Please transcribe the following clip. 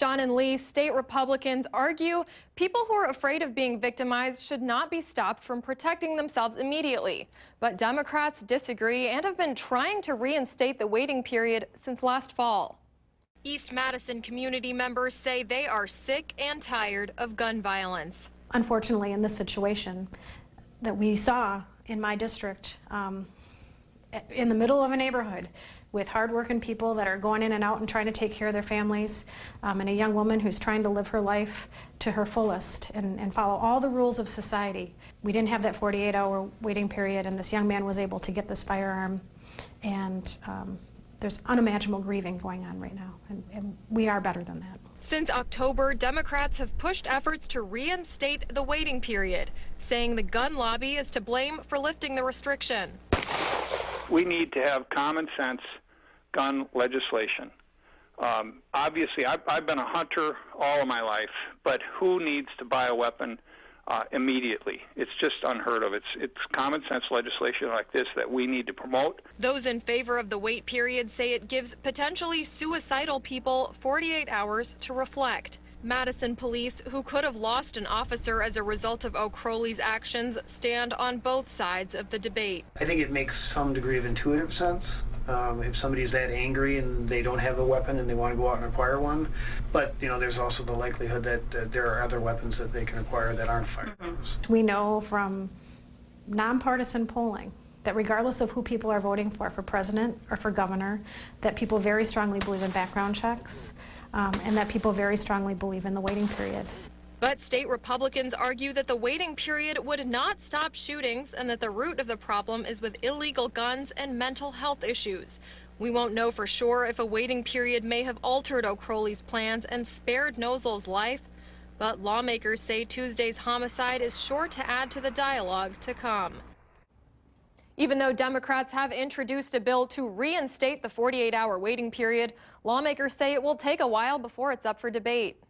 John and Lee, state Republicans argue people who are afraid of being victimized should not be stopped from protecting themselves immediately. But Democrats disagree and have been trying to reinstate the waiting period since last fall. East Madison community members say they are sick and tired of gun violence. Unfortunately, in this situation that we saw in my district, in the middle of a neighborhood with hardworking people that are going in and out and trying to take care of their families, and a young woman who's trying to live her life to her fullest and follow all the rules of society. We didn't have that 48-hour waiting period, and this young man was able to get this firearm, and there's unimaginable grieving going on right now, and we are better than that. Since October, Democrats have pushed efforts to reinstate the waiting period, saying the gun lobby is to blame for lifting the restriction. We need to have common sense gun legislation. Obviously, I've been a hunter all of my life, but who needs to buy a weapon immediately? It's just unheard of. It's common sense legislation like this that we need to promote. Those in favor of the wait period say it gives potentially suicidal people 48 hours to reflect. Madison police, who could have lost an officer as a result of O'Crowley's actions, stand on both sides of the debate. I think it makes some degree of intuitive sense. If somebody's that angry and they don't have a weapon and they want to go out and acquire one. But, you know, there's also the likelihood that there are other weapons that they can acquire that aren't firearms. We know from nonpartisan polling that regardless of who people are voting for president or for governor, that people very strongly believe in background checks, and that people very strongly believe in the waiting period. But state Republicans argue that the waiting period would not stop shootings and that the root of the problem is with illegal guns and mental health issues. We won't know for sure if a waiting period may have altered O'Crowley's plans and spared Nosal's life, but lawmakers say Tuesday's homicide is sure to add to the dialogue to come. Even though Democrats have introduced a bill to reinstate the 48-hour waiting period, lawmakers say it will take a while before it's up for debate.